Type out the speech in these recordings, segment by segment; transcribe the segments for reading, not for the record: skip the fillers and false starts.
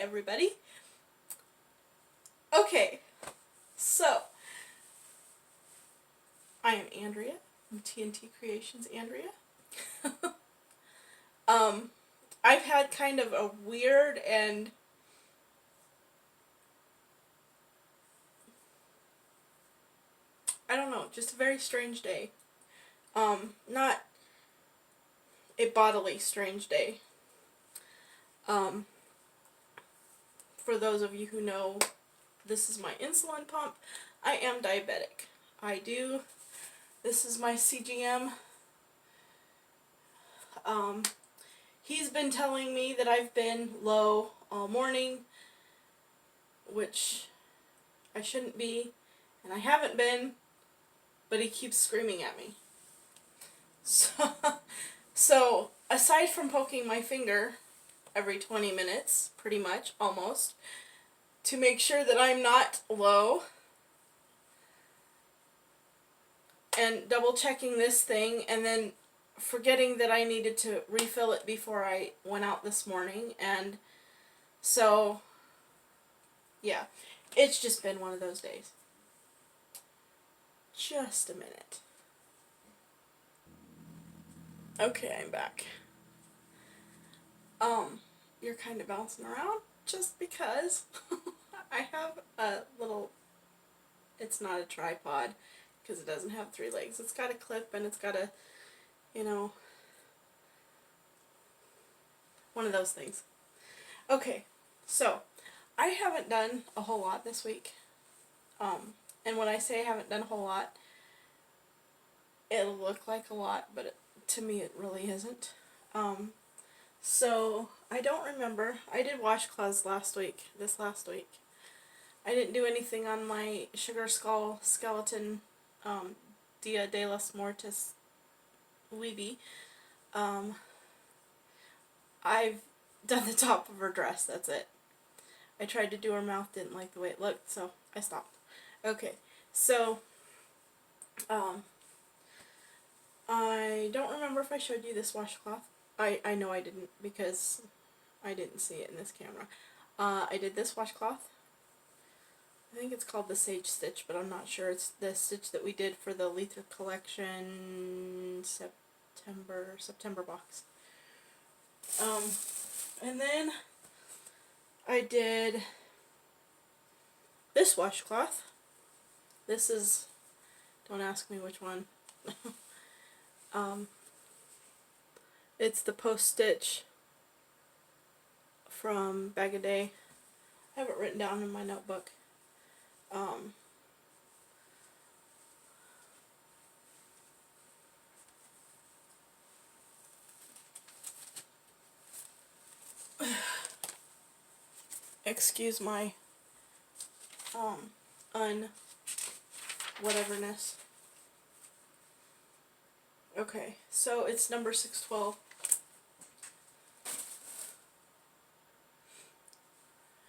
everybody. Okay, so I am Andrea from TNT Creations Andrea. I've had kind of a weird and I don't know, just a very strange day. Not a bodily strange day. For those of you who know, this is my insulin pump. I am diabetic. This is my CGM. He's been telling me that I've been low all morning, which I shouldn't be, and I haven't been, but he keeps screaming at me. So aside from poking my finger every 20 minutes, pretty much, almost, to make sure that I'm not low, and double checking this thing, and then forgetting that I needed to refill it before I went out this morning, and so, yeah, it's just been one of those days. Just a minute. Okay, I'm back. You're kind of bouncing around just because I have a little, it's not a tripod because it doesn't have 3 legs. It's got a clip and it's got a, one of those things. Okay, so I haven't done a whole lot this week. And when I say I haven't done a whole lot, it'll look like a lot, but to me it really isn't. So I don't remember. I did washcloths this last week. I didn't do anything on my sugar skull skeleton Dia de los Mortis weeby. I've done the top of her dress, that's it. I tried to do her mouth, didn't like the way it looked, so I stopped. Okay, so I don't remember if I showed you this washcloth. I know I didn't because I didn't see it in this camera. I did this washcloth. I think it's called the Sage Stitch, but I'm not sure. It's the stitch that we did for the Lether Collection September box. And then I did this washcloth. This is, don't ask me which one. It's the post stitch from Bag O' Day. I have it written down in my notebook. Excuse my whateverness. Okay, so it's number 612.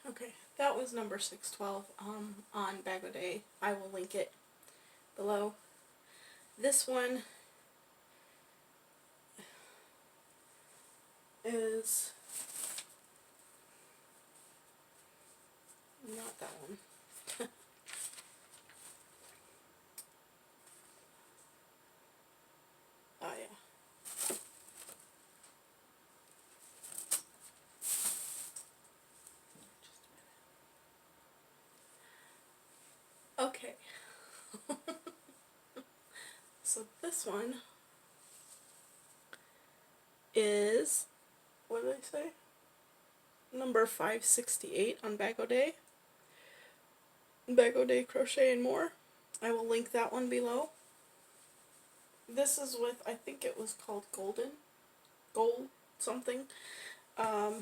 Okay, that was number 612 on Bag O' Day. I will link it below. This one is not that one. Oh yeah. Okay. So this one is, what did I say? Number 568 on Bag O' Day. Bag O' Day Crochet and More. I will link that one below. This is with, I think it was called Gold something. I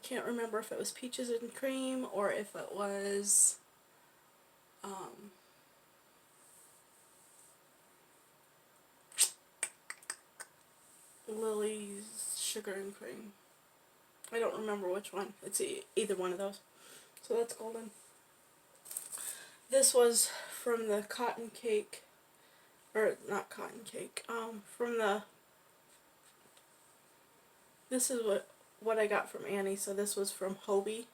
can't remember if it was Peaches and Cream or if it was Lily's Sugar and Cream. I don't remember which one. It's either one of those. So that's golden. This was from the cotton cake, or not cotton cake, from the This is what I got from Annie. So this was from Hobbii,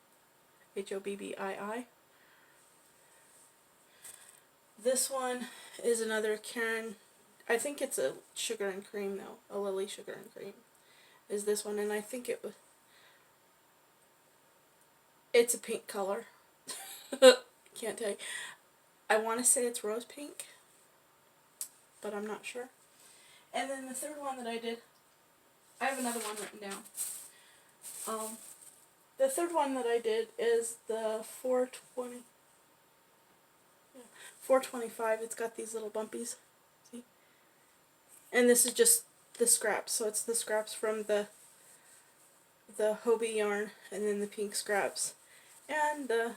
Hobbii. This one is another Karen. I think it's a sugar and cream though, a Lily sugar and cream. Is this one, and I think it's a pink color. Can't tell you. I want to say it's rose pink, but I'm not sure. And then the third one that I did, I have another one written down. The third one that I did is the 420. 425. It's got these little bumpies. See? And this is just the scraps. So it's the scraps from the Hobbii yarn, and then the pink scraps, and the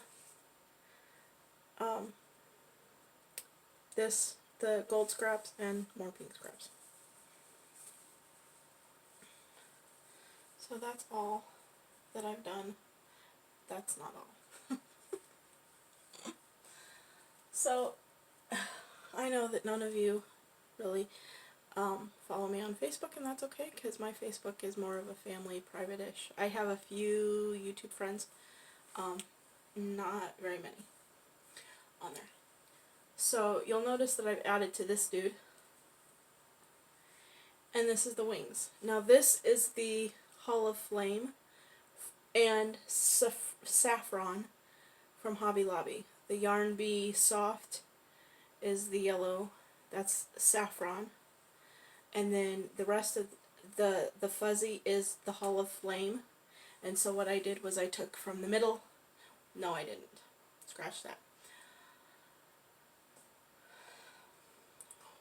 the gold scraps, and more pink scraps. So that's all that I've done. That's not all. So I know that none of you really follow me on Facebook, and that's okay, because my Facebook is more of a family, private-ish. I have a few YouTube friends, not very many on there. So you'll notice that I've added to this dude, and this is the wings. Now this is the Hall of Flame and Saffron from Hobby Lobby. The Yarn Bee Soft is the yellow, that's Saffron, and then the rest of the fuzzy is the Hall of Flame. And so what I did was I took from the middle, no I didn't, scratch that.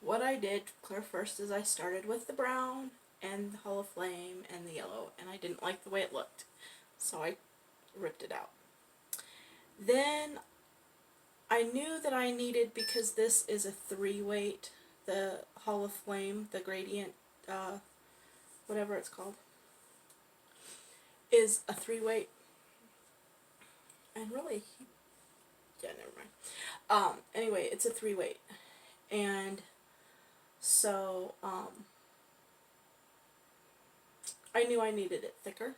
What I did, clear first, is I started with the brown and the Hall of Flame and the yellow, and I didn't like the way it looked, so I ripped it out. Then I knew that I needed, because this is a 3-weight, the Hall of Flame, the gradient, whatever it's called, is a 3-weight, and really, yeah, never mind. Anyway, it's a 3-weight, and so, I knew I needed it thicker,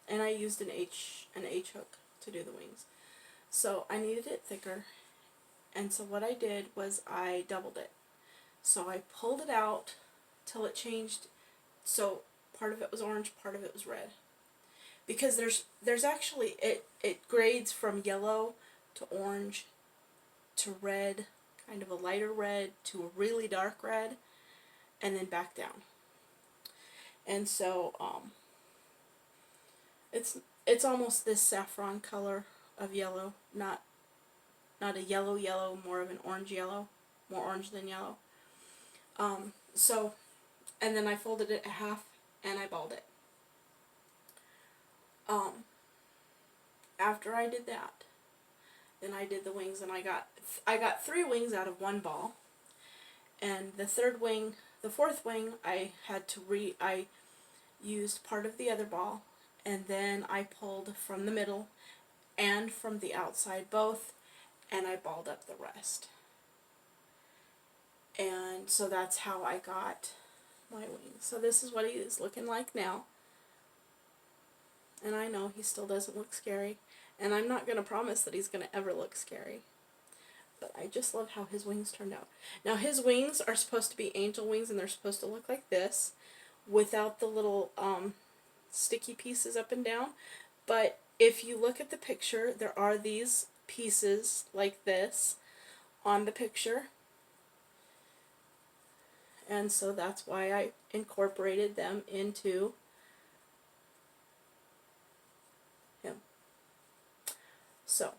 and I used an H hook to do the wings. So I needed it thicker, and so what I did was I doubled it. So I pulled it out till it changed, so part of it was orange, part of it was red. Because there's actually, it grades from yellow to orange to red, kind of a lighter red to a really dark red, and then back down. And so it's almost this saffron color of yellow, not a yellow, more of an orange yellow, more orange than yellow. So, and then I folded it in half and I balled it. After I did that, then I did the wings, and I got 3 wings out of 1 ball. And the fourth wing, I used part of the other ball, and then I pulled from the middle and from the outside both, and I balled up the rest. And so that's how I got my wings. So this is what he is looking like now. And I know he still doesn't look scary, and I'm not going to promise that he's going to ever look scary. But I just love how his wings turned out. Now his wings are supposed to be angel wings, and they're supposed to look like this, without the little sticky pieces up and down. But if you look at the picture, there are these pieces like this on the picture. And so that's why I incorporated them into him. So,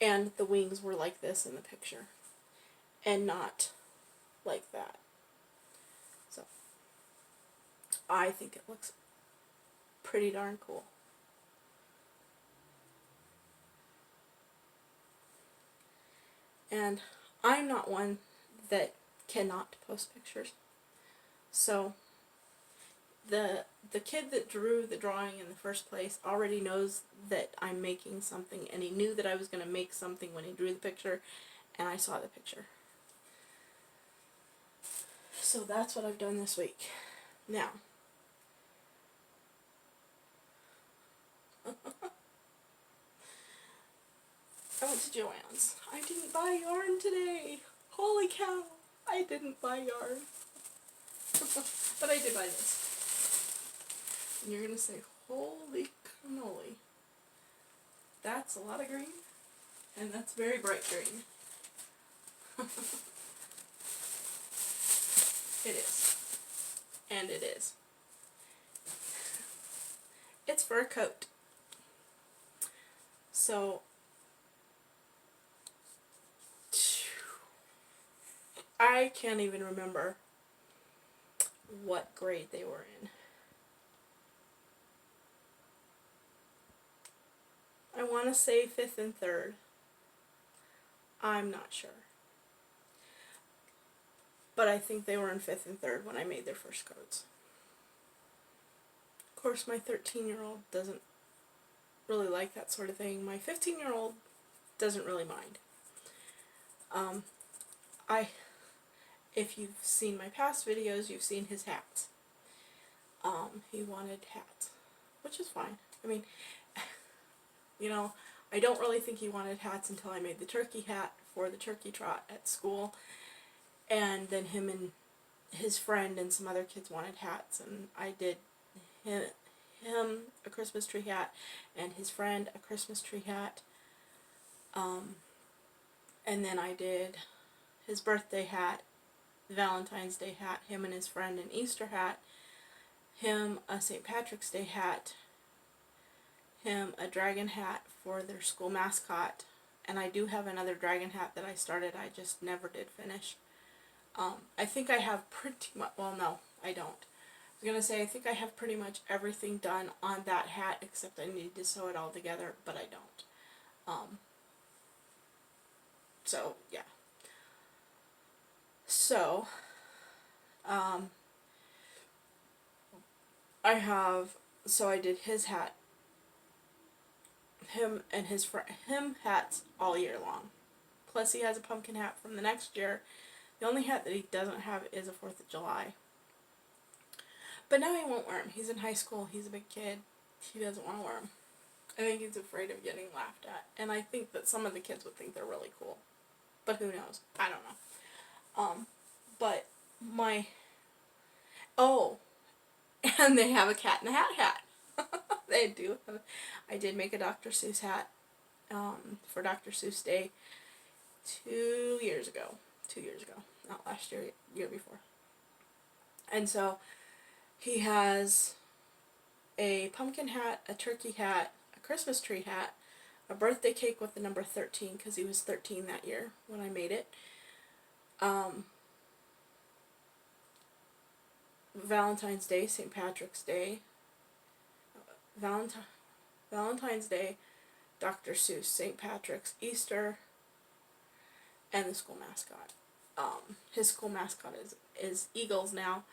and the wings were like this in the picture, and not like that. So, I think it looks pretty darn cool. And I'm not one that cannot post pictures. So, the kid that drew the drawing in the first place already knows that I'm making something, and he knew that I was going to make something when he drew the picture, and I saw the picture. So that's what I've done this week. Now, Joann's. I didn't buy yarn today. Holy cow. I didn't buy yarn. But I did buy this. And you're going to say, holy cannoli. That's a lot of green. And that's very bright green. It is. And it is. It's for a coat. So, I can't even remember what grade they were in. I want to say 5th and 3rd. I'm not sure. But I think they were in 5th and 3rd when I made their first coats. Of course, my 13-year-old doesn't really like that sort of thing. My 15-year-old doesn't really mind. If you've seen my past videos, you've seen his hats. He wanted hats, which is fine. I mean, you know, I don't really think he wanted hats until I made the turkey hat for the turkey trot at school. And then him and his friend and some other kids wanted hats, and I did him a Christmas tree hat and his friend a Christmas tree hat. And then I did his birthday hat, Valentine's Day hat, him and his friend an Easter hat, him a St. Patrick's Day hat, him a dragon hat for their school mascot, and I do have another dragon hat that I started, I just never did finish. I think I have pretty much, well no, I don't. I was going to say I think I have pretty much everything done on that hat except I need to sew it all together, but I don't. So, yeah. So, I did his hat, him and his friend, him hats all year long. Plus he has a pumpkin hat from the next year. The only hat that he doesn't have is a 4th of July. But now he won't wear them. He's in high school, he's a big kid, he doesn't want to wear them. I think he's afraid of getting laughed at, and I think that some of the kids would think they're really cool. But who knows? I don't know. But and they have a Cat in a Hat hat. They do. I did make a Dr. Seuss hat for Dr. Seuss Day 2 years ago. 2 years ago. Not last year, year before. And so he has a pumpkin hat, a turkey hat, a Christmas tree hat, a birthday cake with the number 13 because he was 13 that year when I made it. Valentine's Day, St. Patrick's Day, Valentine's Day, Dr. Seuss, St. Patrick's, Easter, and the school mascot. His school mascot is eagles now.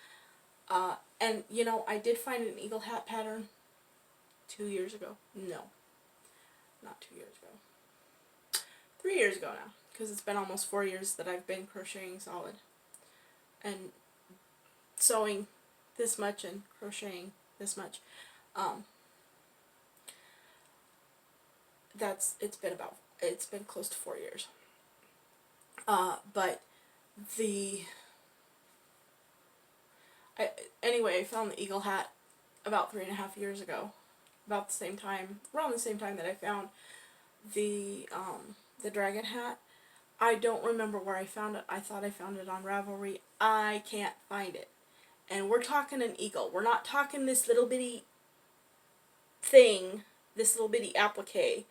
And, you know, I did find an eagle hat pattern 2 years ago. No, not 2 years ago. 3 years ago now, because it's been almost 4 years that I've been crocheting solid. And sewing this much and crocheting this much. It's been close to 4 years. But anyway, I found the eagle hat about 3.5 years ago, about the same time, around the same time that I found the dragon hat. I don't remember where I found it. I thought I found it on Ravelry. I can't find it. And we're talking an eagle. We're not talking this little bitty thing, this little bitty applique.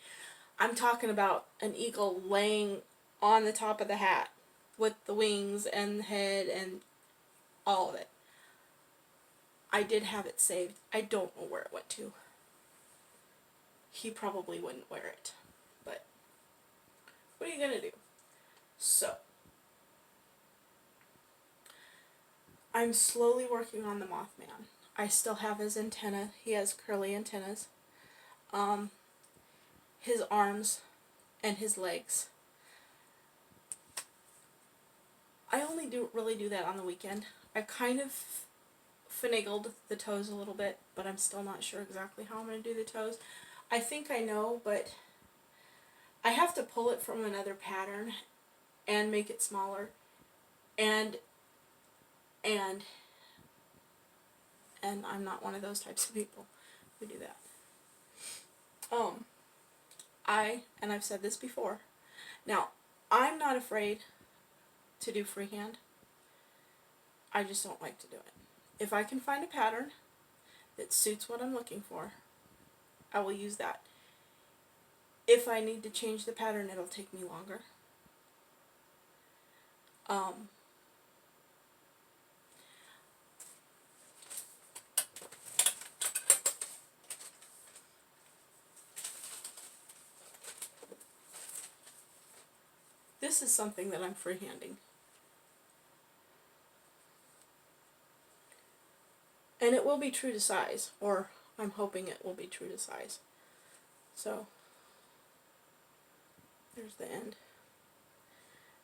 I'm talking about an eagle laying on the top of the hat with the wings and the head and all of it. I did have it saved. I don't know where it went to. He probably wouldn't wear it. But what are you going to do? So, I'm slowly working on the Mothman. I still have his antenna. He has curly antennas. His arms and his legs. I only really do that on the weekend. I kind of finagled the toes a little bit, but I'm still not sure exactly how I'm going to do the toes. I think I know, but I have to pull it from another pattern and make it smaller, and and I'm not one of those types of people who do that. And I've said this before. Now, I'm not afraid to do freehand. I just don't like to do it. If I can find a pattern that suits what I'm looking for, I will use that. If I need to change the pattern, it'll take me longer. This is something that I'm freehanding. And it will be true to size, or I'm hoping it will be true to size. So, there's the end.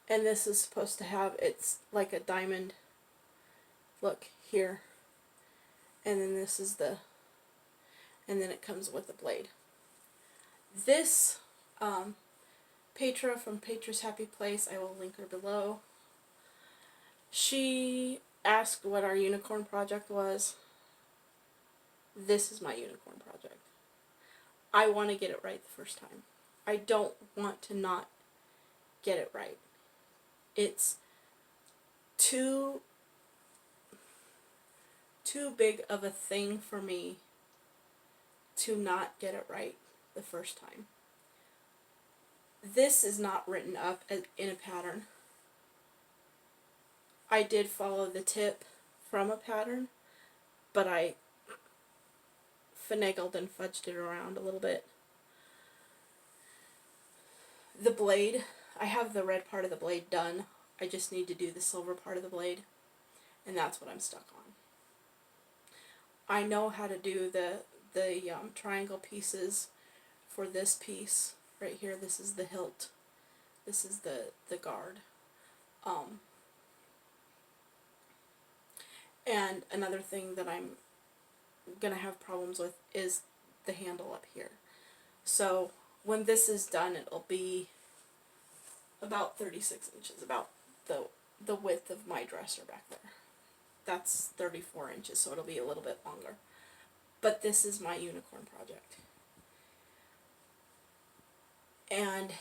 And this is supposed to have, it's like a diamond look here. And then this is the, and then it comes with the blade. This, Petra from Petra's Happy Place, I will link her below. She asked what our unicorn project was. This is my unicorn project. I want to get it right the first time. I don't want to not get it right. It's too big of a thing for me to not get it right the first time. This is not written up in a pattern. I did follow the tip from a pattern, but I finagled and fudged it around a little bit. The blade, I have the red part of the blade done. I just need to do the silver part of the blade, and that's what I'm stuck on. I know how to do the triangle pieces for this piece right here. This is the hilt. This is the guard. And another thing that I'm gonna have problems with is the handle up here. So when this is done, it'll be about 36 inches, about the width of my dresser back there. That's 34 inches, so it'll be a little bit longer. But this is my unicorn project. And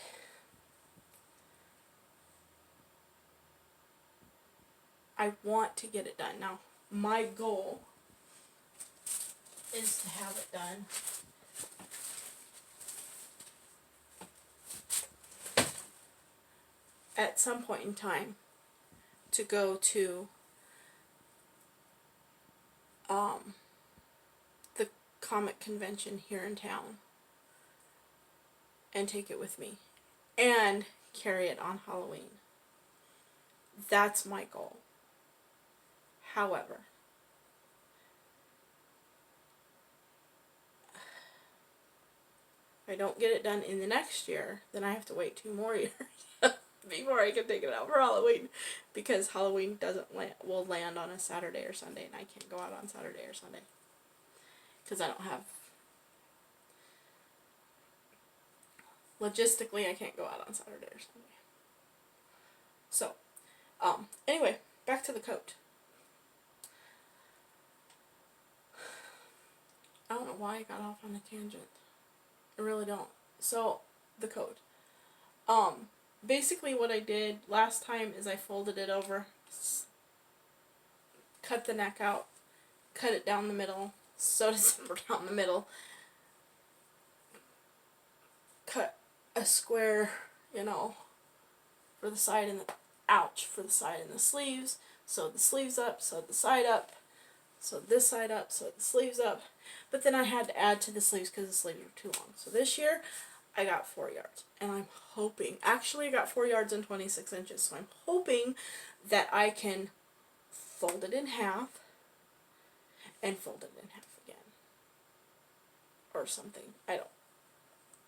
I want to get it done. Now, my goal is to have it done at some point in time, to go to the comic convention here in town and take it with me and carry it on Halloween. That's my goal. However, if I don't get it done in the next year, then I have to wait 2 more years before I can take it out for Halloween, because Halloween will land on a Saturday or Sunday, and I can't go out on Saturday or Sunday because I don't have, logistically, I can't go out on Saturday or Sunday. So, anyway, back to the coat. I don't know why I got off on a tangent. I really don't. So, the coat. Basically what I did last time is I folded it over, cut the neck out, cut it down the middle, sewed a zipper down the middle, cut a square, for the side and for the side and the sleeves, sewed the sleeves up, sewed the side up, sewed this side up, sewed the sleeves up, but then I had to add to the sleeves because the sleeves were too long. So this year, I got 4 yards, and I'm hoping, actually I got 4 yards and 26 inches, so I'm hoping that I can fold it in half, and fold it in half again, or something, I don't,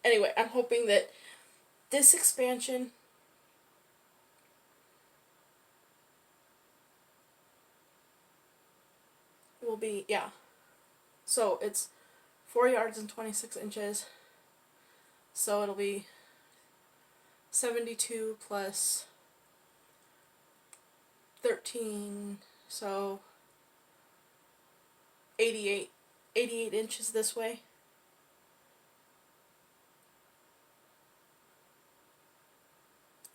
anyway, I'm hoping that this expansion will be, so it's 4 yards and 26 inches, so it'll be 72 plus 13, so 88 inches this way.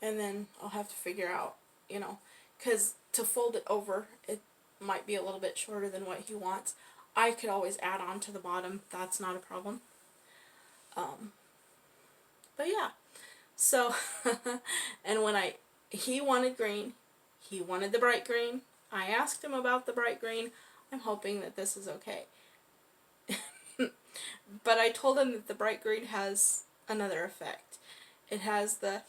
And then I'll have to figure out, you know, because to fold it over, it might be a little bit shorter than what he wants. I could always add on to the bottom. That's not a problem. But yeah. So, and when he wanted green. He wanted the bright green. I asked him about the bright green. I'm hoping that this is okay. But I told him that the bright green has another effect. It has the,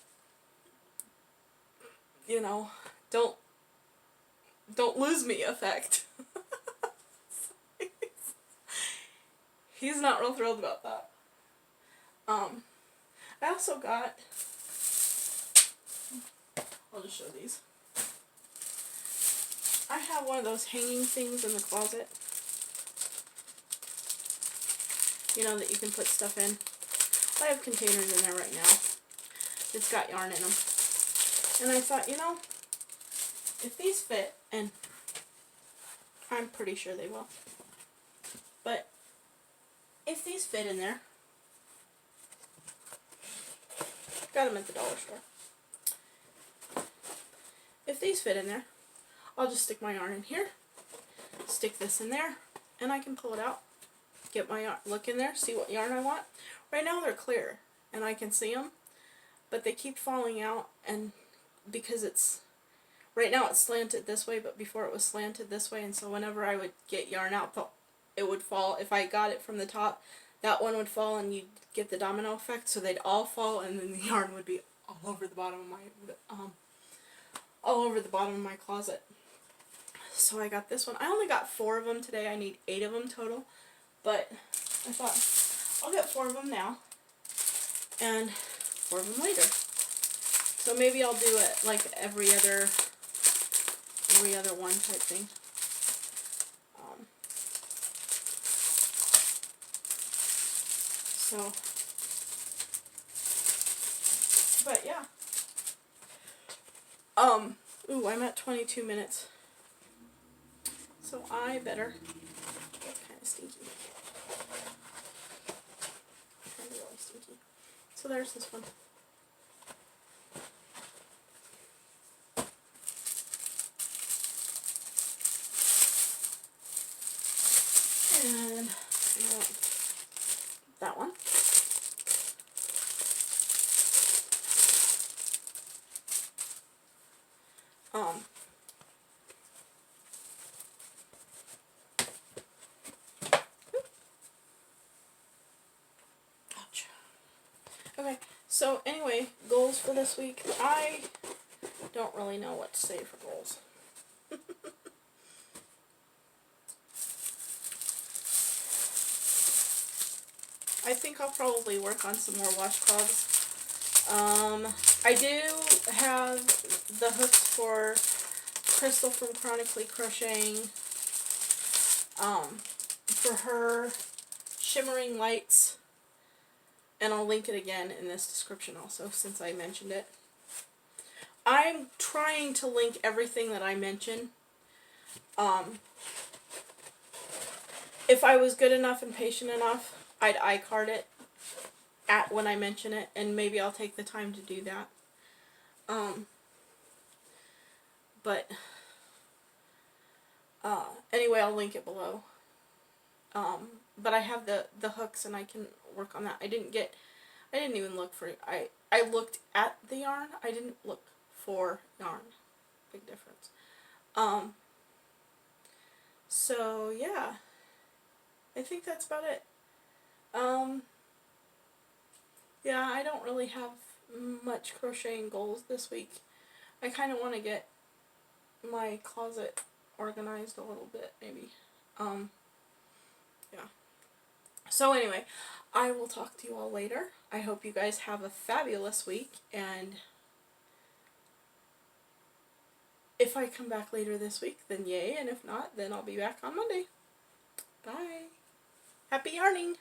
you know, don't lose me effect. He's not real thrilled about that. I also got, I'll just show these. I have one of those hanging things in the closet. You know, that you can put stuff in. I have containers in there right now. It's got yarn in them. And I thought, you know, if these fit, and I'm pretty sure they will, but if these fit in there, got them at the dollar store. If these fit in there, I'll just stick my yarn in here, stick this in there, and I can pull it out, get my yarn, look in there, see what yarn I want. Right now they're clear, and I can see them, but they keep falling out, and because it's, right now it's slanted this way, but before it was slanted this way, and so whenever I would get yarn out, it would fall. If I got it from the top, that one would fall, and you'd get the domino effect, so they'd all fall, and then the yarn would be all over the bottom of my closet. So I got this one. I only got 4 of them today. I need 8 of them total, but I thought I'll get 4 of them now and 4 of them later. So maybe I'll do it like every other one type thing. So, but yeah. Ooh, I'm at 22 minutes. So I better get kind of stinky. Kind of really stinky. So there's this one. And that one. Okay, so anyway, goals for this week. I don't really know what to say for goals. I think I'll probably work on some more washcloths. I do have the hooks for Crystal from Chronically Crocheting, for her shimmering lights, and I'll link it again in this description also, since I mentioned it. I'm trying to link everything that I mention. If I was good enough and patient enough, I'd iCard it when I mention it, and maybe I'll take the time to do that. But anyway, I'll link it below. But I have the hooks, and I can work on that. I didn't even look for, I looked at the yarn. I didn't look for yarn. Big difference. So yeah, I think that's about it. Yeah, I don't really have much crocheting goals this week. I kind of want to get my closet organized a little bit, maybe. Yeah. So anyway, I will talk to you all later. I hope you guys have a fabulous week, and if I come back later this week, then yay, and if not, then I'll be back on Monday. Bye. Happy yarning!